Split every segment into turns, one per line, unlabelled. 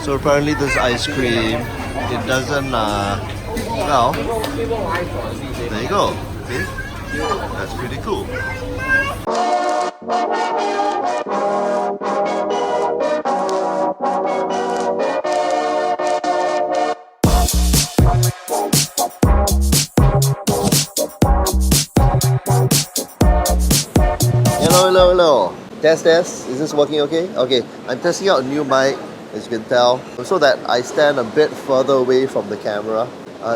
So apparently this ice cream, it doesn't, well, there you go. See? That's pretty cool. Hello. Test. Is this working okay? Okay, I'm testing out a new mic, as you can tell, so that I stand a bit further away from the camera.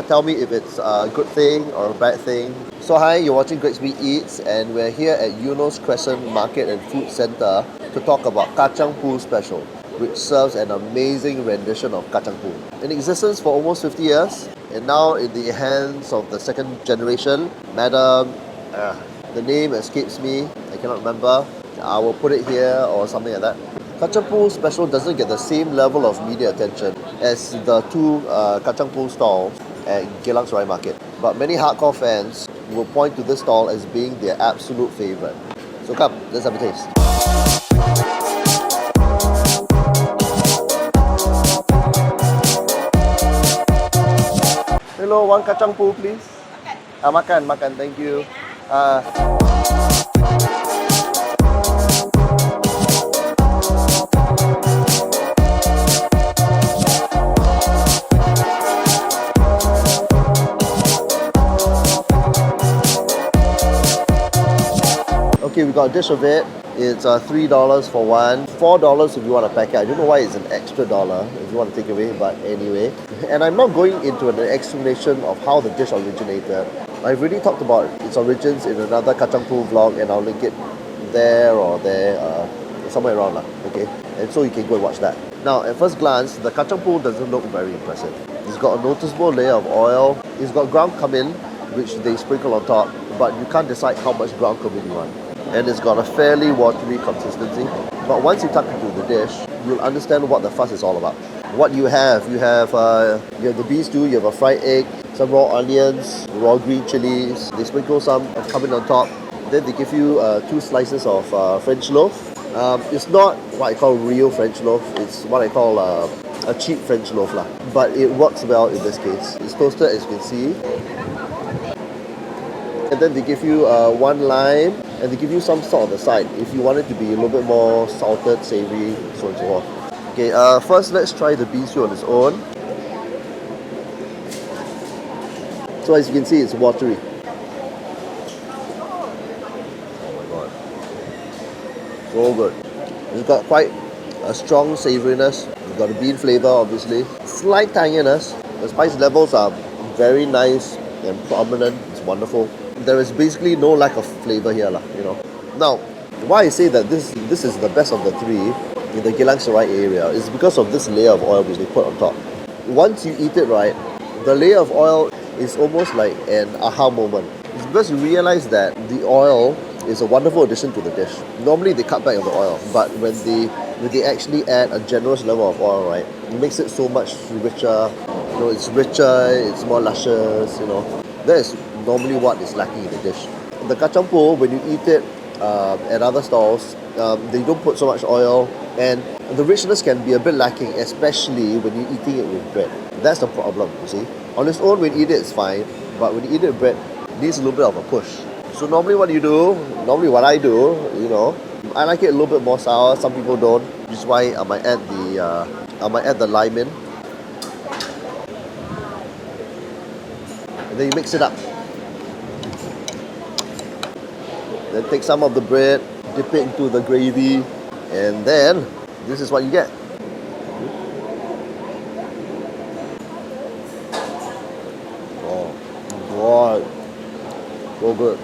Tell me if it's a good thing or a bad thing. So hi, you're watching Gregsby Eats, and we're here at Eunos Crescent Market and Food Centre to talk about Kacang Pool Special, which serves an amazing rendition of Kacang Pool. In existence for almost 50 years, and now in the hands of the second generation, Madam... the name escapes me, I cannot remember. I will put it here or something like that. Kacang Pool Special doesn't get the same level of media attention as the two Kacang Pool stalls at Geylang Serai Market. But many hardcore fans will point to this stall as being their absolute favourite. So come, let's have a taste. Hello, one Kacang Pool please. Makan, thank you. Okay, we got a dish of it. It's $3 for one, $4 if you want a packet. I don't know why it's an extra dollar if you want to take away, but anyway. And I'm not going into an explanation of how the dish originated. I've already talked about its origins in another Kacang Pool vlog, and I'll link it there or there, somewhere around lah. Okay, and so you can go and watch that. Now, at first glance, the Kacang Pool doesn't look very impressive. It's got a noticeable layer of oil. It's got ground cumin, which they sprinkle on top, but you can't decide how much ground cumin you want. And it's got a fairly watery consistency. But once you tuck into the dish, you'll understand what the fuss is all about. What you have the beef stew, you have a fried egg, some raw onions, raw green chilies. They sprinkle some cumin on top. Then they give you 2 slices of French loaf. It's not what I call real French loaf. It's what I call a cheap French loaf lah. But it works well in this case. It's toasted, as you can see. And then they give you 1 lime, and they give you some salt on the side if you want it to be a little bit more salted, savoury, so on and so forth. Okay, first let's try the beef stew on its own. So as you can see, it's watery. Oh my god. So good. It's got quite a strong savouriness. It's got a bean flavour, obviously. Slight tanginess. The spice levels are very nice and prominent. It's wonderful. There is basically no lack of flavour here lah, you know. Now, why I say that this is the best of the three in the Geylang Serai area is because of this layer of oil which they put on top. Once you eat it right, the layer of oil is almost like an aha moment. It's because you realize that the oil is a wonderful addition to the dish. Normally they cut back on the oil, but when they actually add a generous level of oil, right, it makes it so much richer. You know, it's richer, it's more luscious, you know. That is normally what is lacking in the dish. The Kacang Pool, when you eat it at other stalls, they don't put so much oil, and the richness can be a bit lacking, especially when you're eating it with bread. That's the problem, you see. On its own, when you eat it, it's fine, but when you eat it with bread, it needs a little bit of a push. So normally what I do, you know, I like it a little bit more sour. Some people don't, which is why I might add the lime in. And then you mix it up. Then take some of the bread, dip it into the gravy, and then this is what you get. Oh God, so good.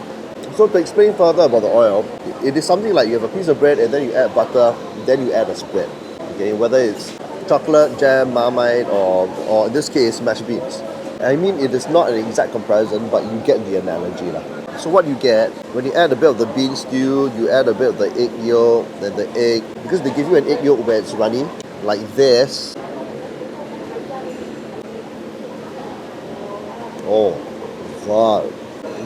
So to explain further about the oil, it is something like you have a piece of bread and then you add butter, then you add a spread. Okay, whether it's chocolate, jam, marmite, or in this case, mashed beans. I mean, it is not an exact comparison, but you get the analogy lah. So what you get, when you add a bit of the bean stew, you add a bit of the egg yolk, then the egg, because they give you an egg yolk where it's runny, like this. Oh, God.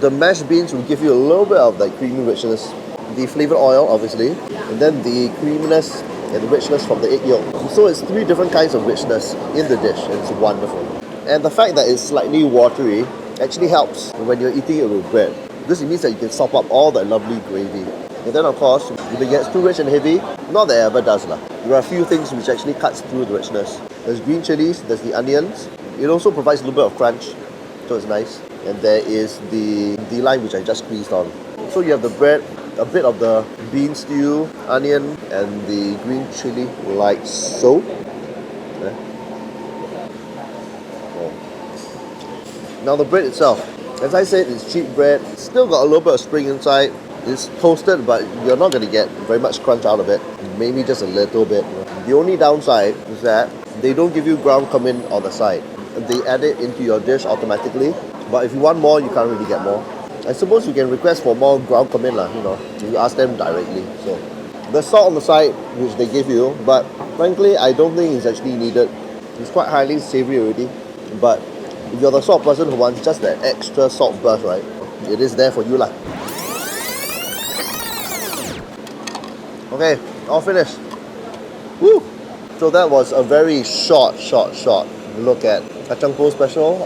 The mashed beans will give you a little bit of like creamy richness. The flavoured oil, obviously, and then the creaminess and the richness from the egg yolk. So it's 3 different kinds of richness in the dish, and it's wonderful. And the fact that it's slightly watery actually helps when you're eating it with bread, because it means that you can sop up all that lovely gravy. And then of course, if it gets too rich and heavy, not that it ever does lah. There are a few things which actually cuts through the richness. There's green chilies, there's the onions. It also provides a little bit of crunch, so it's nice. And there is the lime which I just squeezed on. So you have the bread, a bit of the bean stew, onion, and the green chili like so. Okay. Oh. Now the bread itself, as I said, it's cheap bread. It's still got a little bit of spring inside. It's toasted, but you're not going to get very much crunch out of it. Maybe just a little bit. The only downside is that they don't give you ground cumin on the side. They add it into your dish automatically. But if you want more, you can't really get more. I suppose you can request for more ground cumin lah, you ask them directly. So there's salt on the side which they give you, but frankly I don't think it's actually needed. It's quite highly savoury already, but if you're the sort of person who wants just that extra salt burst, right, it is there for you lah. Okay, all finished. Woo! So that was a very short look at Kacang Pool special.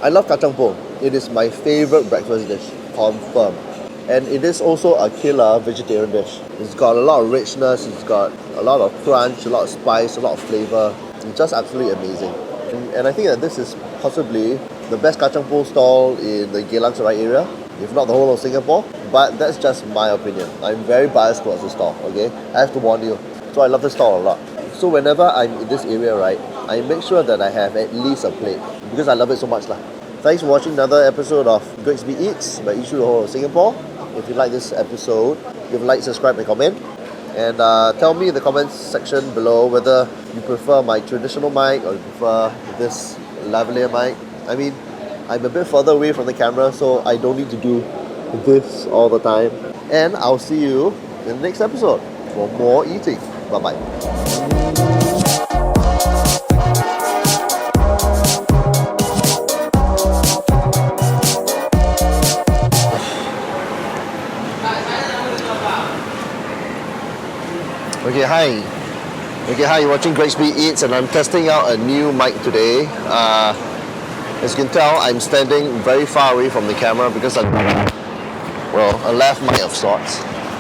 I love Kacang Pool. It is my favourite breakfast dish, confirm. And it is also a killer vegetarian dish. It's got a lot of richness, it's got a lot of crunch, a lot of spice, a lot of flavour. It's just absolutely amazing. And I think that this is possibly the best Kacang Pool stall in the Geylang Serai area, if not the whole of Singapore. But that's just my opinion. I'm very biased towards the stall, okay? I have to warn you. So I love this stall a lot. So whenever I'm in this area, right, I make sure that I have at least a plate, because I love it so much lah. Thanks for watching another episode of Gregsby Eats by Ishu the whole of Singapore. If you like this episode, give a like, subscribe and comment. And tell me in the comments section below whether you prefer my traditional mic or you prefer this lavalier mic. I mean, I'm a bit further away from the camera, so I don't need to do this all the time. And I'll see you in the next episode for more eating. Bye-bye. Okay, hi, you're watching Gregsby Eats and I'm testing out a new mic today. As you can tell, I'm standing very far away from the camera because I'm, well, a lav mic of sorts.